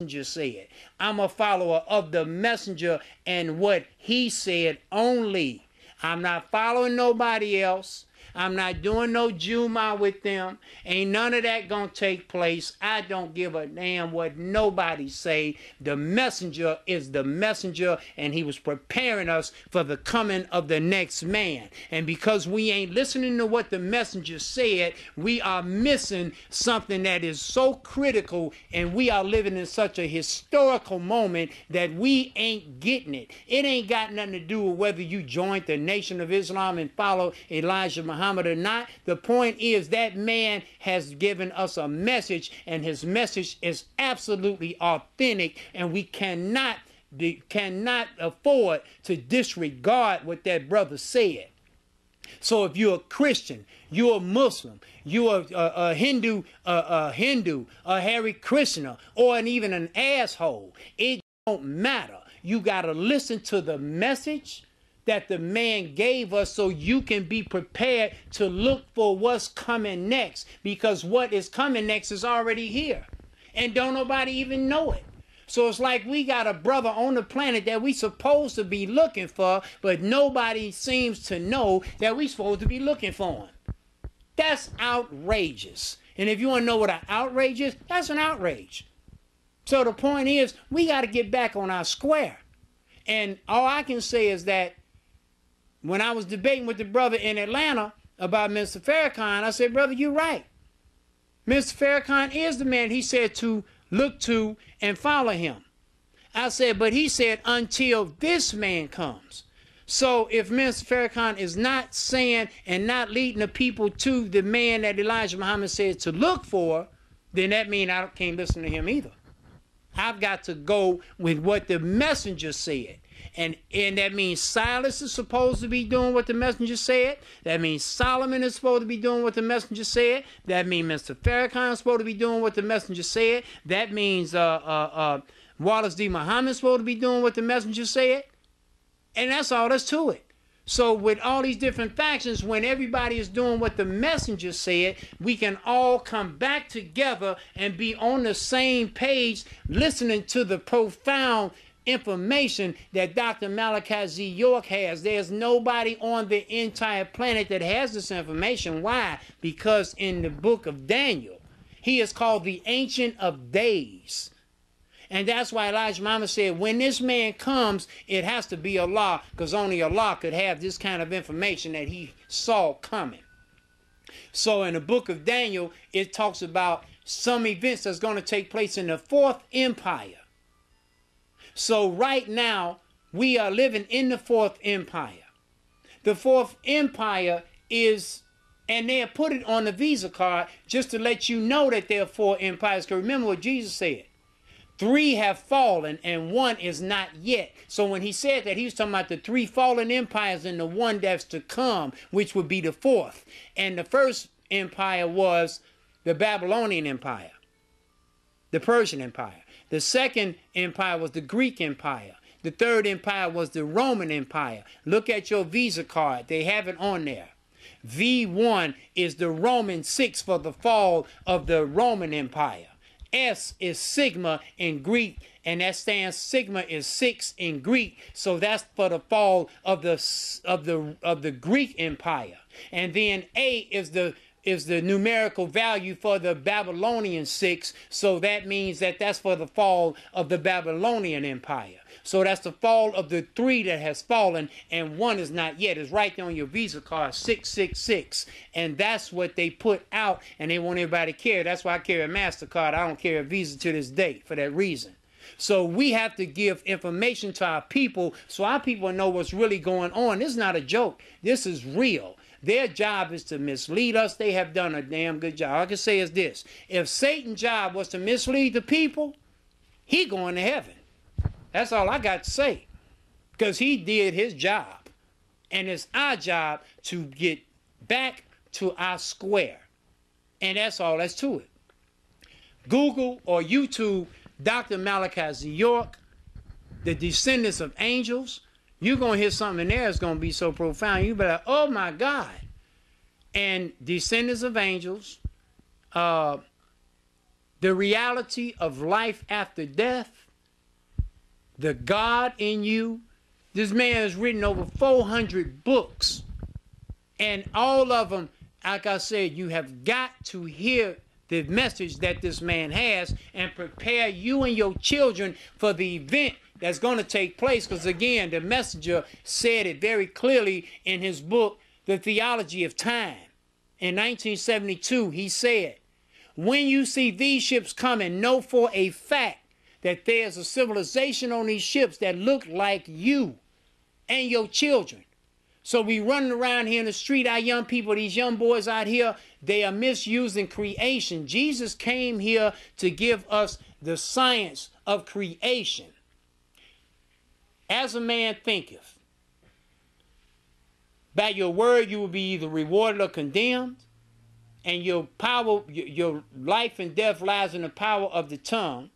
messenger said. I'm a follower of the messenger and what he said only. I'm not following nobody else. I'm not doing no Juma with them. Ain't none of that gonna take place. I don't give a damn what nobody say. The messenger is the messenger, and he was preparing us for the coming of the next man. And because we ain't listening to what the messenger said, we are missing something that is so critical, and we are living in such a historical moment that we ain't getting it. It ain't got nothing to do with whether you joined the Nation of Islam and follow Elijah Muhammad or not. The point is that man has given us a message, and his message is absolutely authentic, and we cannot afford to disregard what that brother said. So if you're a Christian, you're a Muslim, you're a Hindu, a Hare Krishna, or even an asshole, it don't matter. You got to listen to the message that the man gave us so you can be prepared to look for what's coming next, because what is coming next is already here and don't nobody even know it. So it's like we got a brother on the planet that we supposed to be looking for, but nobody seems to know that we supposed to be looking for him. That's outrageous. And if you want to know what an outrage is, that's an outrage. So the point is, we got to get back on our square. And all I can say is that when I was debating with the brother in Atlanta about Mr. Farrakhan, I said, brother, you're right. Mr. Farrakhan is the man he said to look to and follow him. I said, but he said until this man comes. So if Mr. Farrakhan is not saying and not leading the people to the man that Elijah Muhammad said to look for, then that means I can't listen to him either. I've got to go with what the messenger said. And that means Silas is supposed to be doing what the messenger said. That means Solomon is supposed to be doing what the messenger said. That means Mr. Farrakhan is supposed to be doing what the messenger said. That means Wallace D. Muhammad is supposed to be doing what the messenger said. And that's all there's to it. So with all these different factions, when everybody is doing what the messenger said, we can all come back together and be on the same page, listening to the profound information that Dr. Malachi Z. York has. There's nobody on the entire planet that has this information. Why? Because in the book of Daniel, he is called the Ancient of Days. And that's why Elijah Muhammad said, when this man comes, it has to be Allah, because only Allah could have this kind of information that he saw coming. So in the book of Daniel, it talks about some events that's going to take place in the Fourth Empire. So right now, we are living in the Fourth Empire. The Fourth Empire is, and they put it on the Visa card just to let you know that there are four empires. Because remember what Jesus said. 3 have fallen and 1 is not yet. So when he said that, he was talking about the 3 fallen empires and the 1 that's to come, which would be the 4th. And the first empire was the Babylonian Empire, the Persian Empire. The second empire was the Greek Empire. The third empire was the Roman Empire. Look at your Visa card. They have it on there. V1 is the Roman 6 for the fall of the Roman Empire. S is Sigma in Greek, and that stands, Sigma is 6 in Greek, so that's for the fall of the Greek Empire. And then A is the numerical value for the Babylonian 6, so that means that that's for the fall of the Babylonian Empire. So that's the fall of the 3 that has fallen, and 1 is not yet. It's right there on your Visa card, 666. And that's what they put out, and they want everybody to carry. That's why I carry a MasterCard. I don't carry a Visa to this day for that reason. So we have to give information to our people so our people know what's really going on. This is not a joke. This is real. Their job is to mislead us. They have done a damn good job. All I can say is this. If Satan's job was to mislead the people, he going to heaven. That's all I got to say. Because he did his job. And it's our job to get back to our square. And that's all that's to it. Google or YouTube Dr. Malachi Z. York, The Descendants of Angels. You're going to hear something in there that's going to be so profound. You'll be like, oh my God. And Descendants of Angels, The the reality of life after death, the God in you. This man has written over 400 books, and all of them, like I said, you have got to hear the message that this man has and prepare you and your children for the event that's going to take place. Because again, the messenger said it very clearly in his book, The Theology of Time. In 1972, he said, when you see these ships coming, know for a fact that there's a civilization on these ships that look like you and your children. So we running around here in the street, our young people, these young boys out here, they are misusing creation. Jesus came here to give us the science of creation. As a man thinketh, by your word you will be either rewarded or condemned, and your power, your life and death lies in the power of the tongue,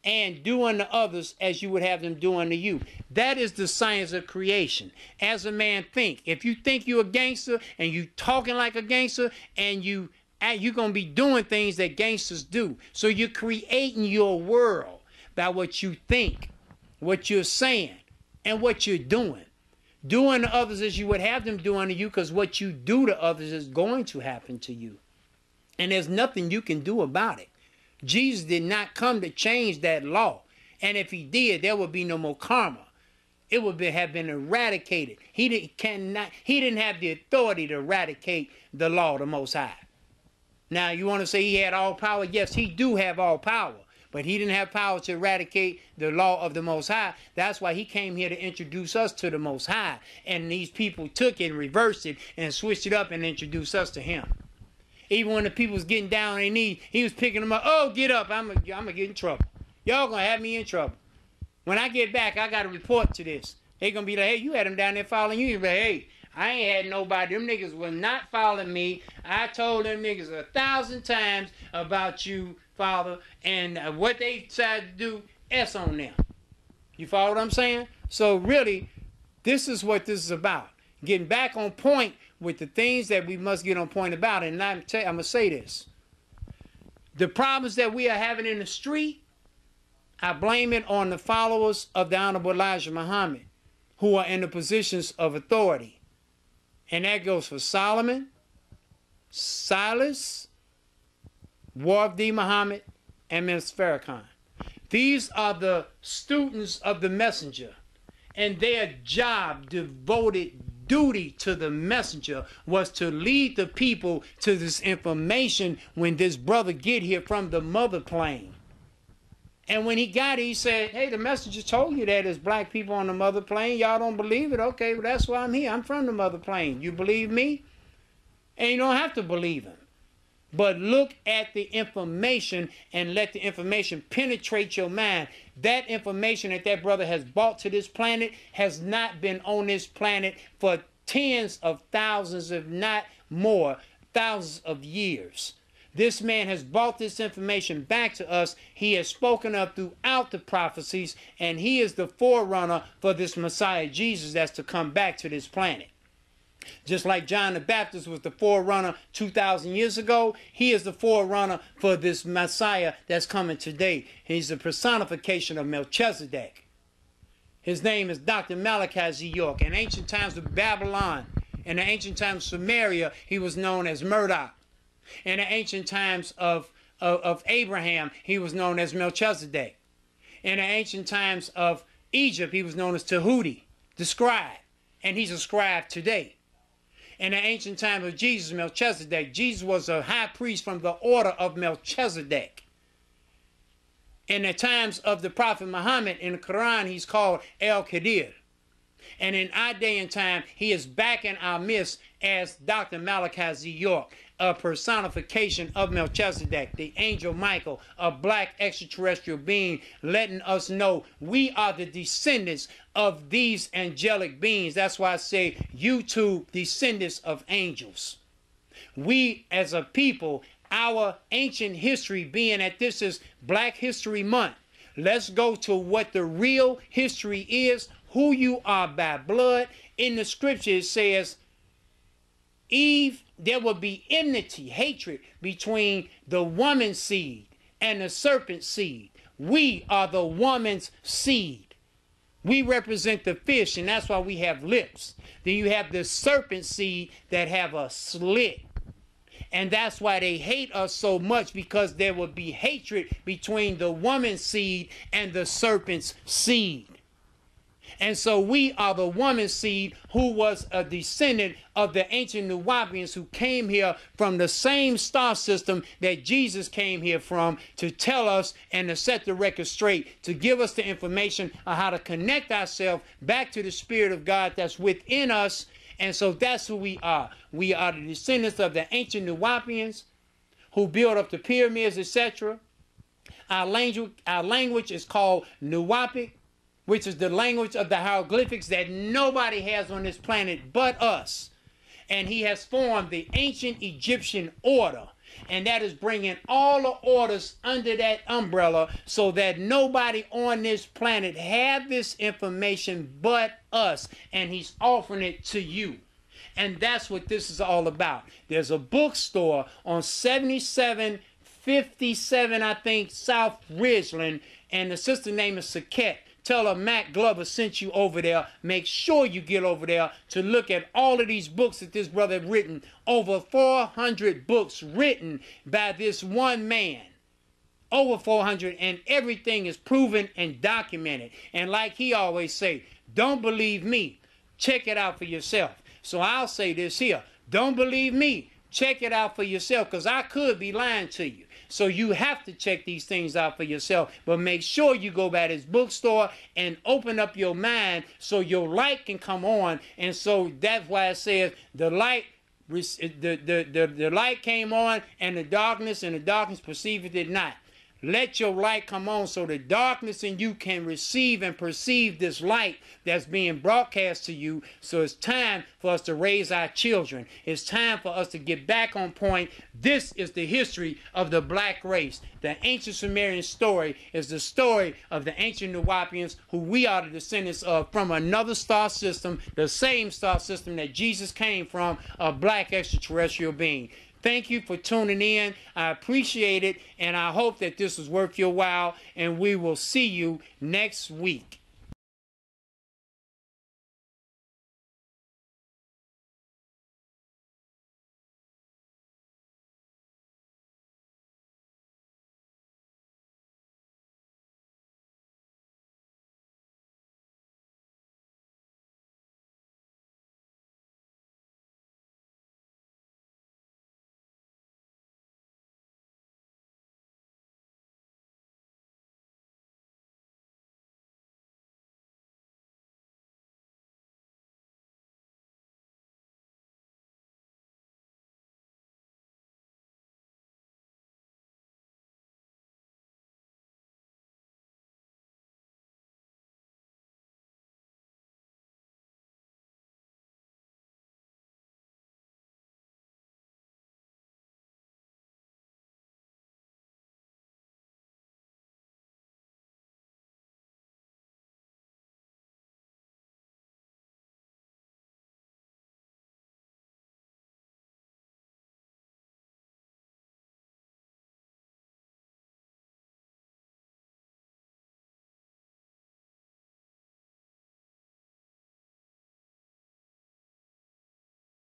and do unto others as you would have them do unto you. That is the science of creation. As a man think. If you think you're a gangster and you talking like a gangster and you're going to be doing things that gangsters do. So you're creating your world by what you think, what you're saying, and what you're doing. Do unto others as you would have them do unto you, because what you do to others is going to happen to you. And there's nothing you can do about it. Jesus did not come to change that law. And if he did, there would be no more karma. It would have been eradicated. He didn't have the authority to eradicate the law of the Most High. Now, you want to say he had all power? Yes, he do have all power. But he didn't have power to eradicate the law of the Most High. That's why he came here to introduce us to the Most High. And these people took it and reversed it and switched it up and introduced us to him. Even when the people was getting down on their knees, he was picking them up. Oh, get up. I'm going to get in trouble. Y'all going to have me in trouble. When I get back, I got to report to this. They going to be like, hey, you had them down there following you. You be like, hey, I ain't had nobody. Them niggas was not following me. I told them niggas 1,000 times about you, Father. And what they decided to do, S on them. You follow what I'm saying? So really, this is what this is about. Getting back on point with the things that we must get on point about. And I'm going to say this. The problems that we are having in the street, I blame it on the followers of the Honorable Elijah Muhammad, who are in the positions of authority. And that goes for Solomon, Silas, Warf D. Muhammad, and Ms. Farrakhan. These are the students of the messenger. And their job, devoted duty to the messenger, was to lead the people to this information when this brother get here from the mother plane. And when he got it, he said, hey, the messenger told you that there's black people on the mother plane. Y'all don't believe it? Okay, well, that's why I'm here. I'm from the mother plane. You believe me? And you don't have to believe him. But look at the information and let the information penetrate your mind. That information that brother has brought to this planet has not been on this planet for tens of thousands, if not more, thousands of years. This man has brought this information back to us. He has spoken of throughout the prophecies, and he is the forerunner for this Messiah Jesus that's to come back to this planet. Just like John the Baptist was the forerunner 2,000 years ago, he is the forerunner for this Messiah that's coming today. He's the personification of Melchizedek. His name is Dr. Malachi Z. York. In ancient times of Babylon, in the ancient times of Samaria, he was known as Murdoch. In the ancient times of Abraham, he was known as Melchizedek. In the ancient times of Egypt, he was known as Tahuti, the scribe. And he's a scribe today. In the ancient time of Jesus, Melchizedek, Jesus was a high priest from the order of Melchizedek. In the times of the Prophet Muhammad, in the Quran, he's called El-Qadir. And in our day and time, he is back in our midst as Dr. Malachi Z. York, a personification of Melchizedek, the angel Michael, a black extraterrestrial being, letting us know we are the descendants of these angelic beings. That's why I say YouTube, descendants of angels. We as a people, our ancient history being that this is Black History Month, let's go to what the real history is, who you are by blood. In the scripture it says, Eve, there will be enmity, hatred between the woman's seed, and the serpent seed. We are the woman's seed. We represent the fish, and that's why we have lips. Then you have the serpent seed that have a slit. And that's why they hate us so much, because there will be hatred between the woman's seed and the serpent's seed. And so we are the woman's seed, who was a descendant of the ancient Nuwaubians, who came here from the same star system that Jesus came here from, to tell us and to set the record straight, to give us the information on how to connect ourselves back to the Spirit of God that's within us. And so that's who we are. We are the descendants of the ancient Nuwaubians who built up the pyramids, etc. Our language is called Nuwaubic, which is the language of the hieroglyphics that nobody has on this planet but us. And he has formed the ancient Egyptian order. And that is bringing all the orders under that umbrella, so that nobody on this planet have this information but us. And he's offering it to you. And that's what this is all about. There's a bookstore on 7757, I think, South Ridgeland. And the sister name is Saket. Tell her Matt Glover sent you over there. Make sure you get over there to look at all of these books that this brother has written. Over 400 books written by this one man. Over 400, and everything is proven and documented. And like he always say, don't believe me. Check it out for yourself. So I'll say this here. Don't believe me. Check it out for yourself, because I could be lying to you. So you have to check these things out for yourself. But make sure you go by this bookstore and open up your mind so your light can come on. And so that's why it says the light came on, and the darkness perceiveth it not. Let your light come on so the darkness in you can receive and perceive this light that's being broadcast to you. So it's time for us to raise our children. It's time for us to get back on point. This is the history of the black race. The ancient Sumerian story is the story of the ancient Nuwaubians, who we are the descendants of, from another star system, the same star system that Jesus came from, a black extraterrestrial being. Thank you for tuning in. I appreciate it, and I hope that this was worth your while, and we will see you next week.